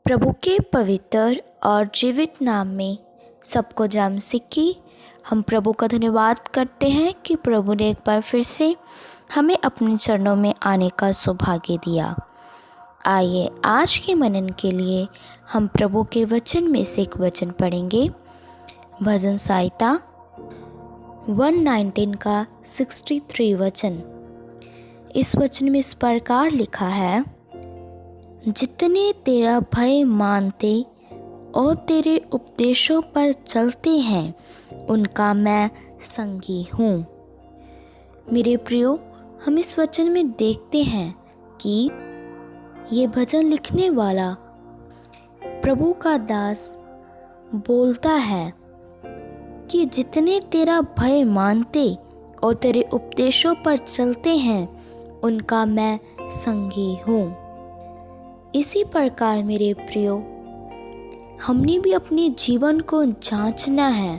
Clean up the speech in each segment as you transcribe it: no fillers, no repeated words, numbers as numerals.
प्रभु के पवित्र और जीवित नाम में सबको जय मसीह की। हम प्रभु का धन्यवाद करते हैं कि प्रभु ने एक बार फिर से हमें अपने चरणों में आने का सौभाग्य दिया। आइए आज के मनन के लिए हम प्रभु के वचन में से एक वचन पढ़ेंगे। भजन संहिता 119 का 63 वचन। इस वचन में इस प्रकार लिखा है, जितने तेरा भय मानते और तेरे उपदेशों पर चलते हैं उनका मैं संगी हूँ। मेरे प्रियो, हम इस वचन में देखते हैं कि ये भजन लिखने वाला प्रभु का दास बोलता है कि जितने तेरा भय मानते और तेरे उपदेशों पर चलते हैं उनका मैं संगी हूँ। इसी प्रकार मेरे प्रियो, हमने भी अपने जीवन को जांचना है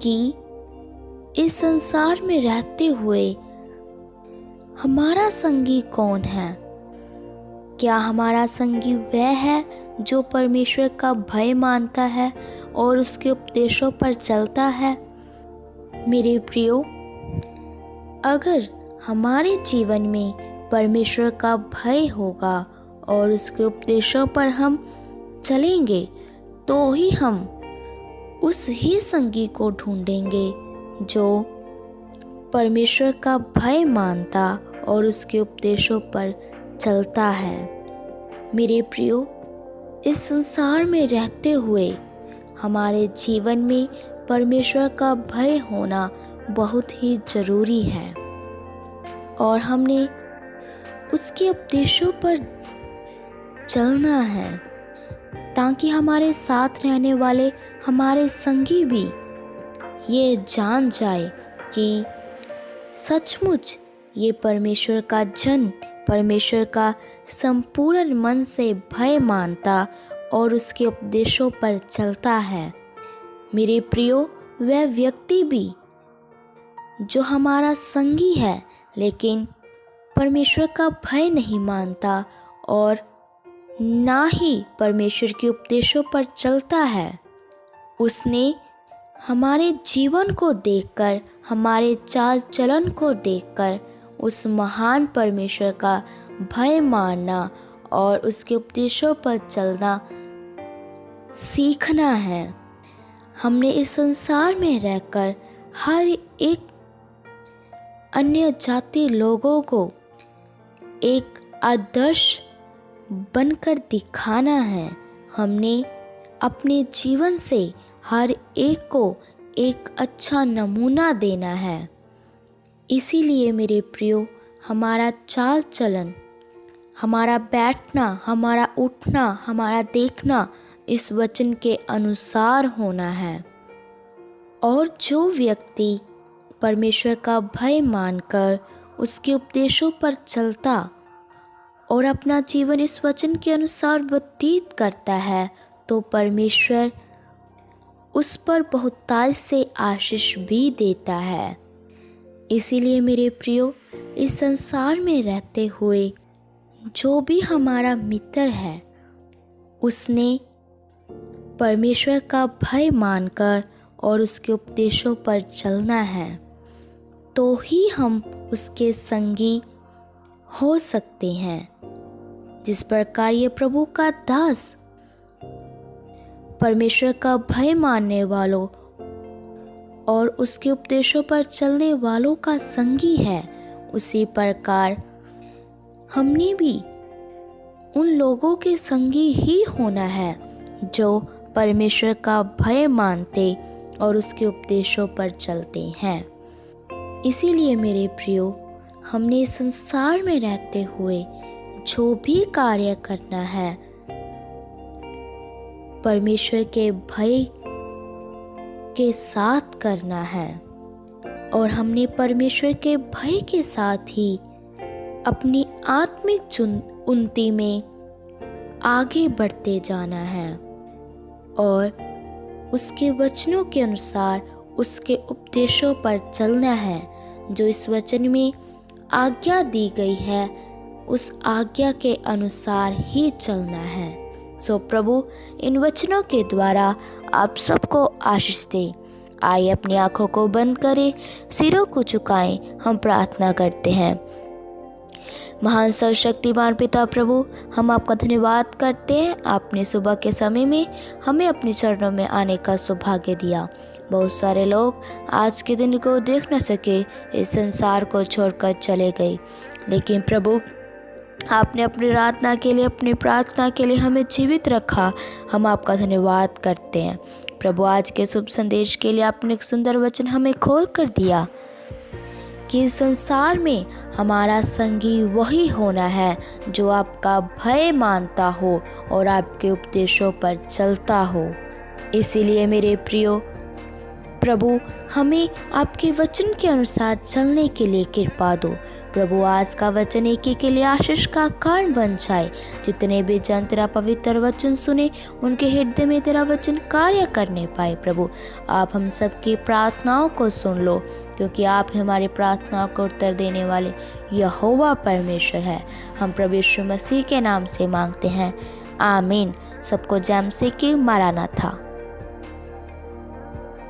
कि इस संसार में रहते हुए हमारा संगी कौन है। क्या हमारा संगी वह है जो परमेश्वर का भय मानता है और उसके उपदेशों पर चलता है? मेरे प्रियो, अगर हमारे जीवन में परमेश्वर का भय होगा और उसके उपदेशों पर हम चलेंगे तो ही हम उस ही संगी को ढूंढेंगे जो परमेश्वर का भय मानता और उसके उपदेशों पर चलता है। मेरे प्रियो, इस संसार में रहते हुए हमारे जीवन में परमेश्वर का भय होना बहुत ही ज़रूरी है और हमने उसके उपदेशों पर चलना है ताकि हमारे साथ रहने वाले हमारे संगी भी ये जान जाए कि सचमुच ये परमेश्वर का जन परमेश्वर का संपूर्ण मन से भय मानता और उसके उपदेशों पर चलता है। मेरे प्रियो, वह व्यक्ति भी जो हमारा संगी है लेकिन परमेश्वर का भय नहीं मानता और ना ही परमेश्वर के उपदेशों पर चलता है, उसने हमारे जीवन को देखकर, हमारे चाल चलन को देखकर उस महान परमेश्वर का भय मानना और उसके उपदेशों पर चलना सीखना है। हमने इस संसार में रहकर हर एक अन्य जाति लोगों को एक आदर्श बनकर दिखाना है। हमने अपने जीवन से हर एक को एक अच्छा नमूना देना है। इसीलिए मेरे प्रियो, हमारा चाल चलन, हमारा बैठना, हमारा उठना, हमारा देखना इस वचन के अनुसार होना है। और जो व्यक्ति परमेश्वर का भय मानकर उसके उपदेशों पर चलता और अपना जीवन इस वचन के अनुसार व्यतीत करता है तो परमेश्वर उस पर बहुतायत से आशीष भी देता है। इसीलिए मेरे प्रियो, इस संसार में रहते हुए जो भी हमारा मित्र है उसने परमेश्वर का भय मानकर और उसके उपदेशों पर चलना है तो ही हम उसके संगी हो सकते हैं। जिस प्रकार ये प्रभु का दास परमेश्वर का भय मानने वालों और उसके उपदेशों पर चलने वालों का संगी है, उसी प्रकार हमने भी उन लोगों के संगी ही होना है जो परमेश्वर का भय मानते और उसके उपदेशों पर चलते हैं। इसीलिए मेरे प्रियो, हमने इस संसार में रहते हुए जो भी कार्य करना है परमेश्वर के भय के साथ करना है और हमने परमेश्वर के भय के साथ ही अपनी आत्मिक उन्नति में आगे बढ़ते जाना है और उसके वचनों के अनुसार उसके उपदेशों पर चलना है। जो इस वचन में आज्ञा दी गई है उस आज्ञा के अनुसार ही चलना है। सो प्रभु इन वचनों के द्वारा आप सबको आशीष दें। आइए अपनी आंखों को बंद करें, सिरों को झुकाएं, हम प्रार्थना करते हैं। महान सर्वशक्तिमान पिता प्रभु, हम आपका धन्यवाद करते हैं। आपने सुबह के समय में हमें अपने चरणों में आने का सौभाग्य दिया। बहुत सारे लोग आज के दिन को देख न सके, इस संसार को छोड़कर चले गए, लेकिन प्रभु आपने अपनी प्रार्थना के लिए हमें जीवित रखा। हम आपका धन्यवाद करते हैं। प्रभु आज के शुभ संदेश के लिए आपने एक सुंदर वचन हमें खोल कर दिया कि इस संसार में हमारा संगी वही होना है जो आपका भय मानता हो और आपके उपदेशों पर चलता हो। इसीलिए मेरे प्रियो प्रभु, हमें आपके वचन के अनुसार चलने के लिए कृपा दो। प्रभु आज का वचन एक के लिए आशीष का कारण बन जाए। जितने भी जन तेरा पवित्र वचन सुने, उनके हृदय में तेरा वचन कार्य करने पाए। प्रभु आप हम सबकी प्रार्थनाओं को सुन लो, क्योंकि आप हमारी प्रार्थनाओं को उत्तर देने वाले यहोवा परमेश्वर है। हम प्रभु यीशु मसीह के नाम से मांगते हैं, आमीन। सबको जय मसीह की। मारानाथा।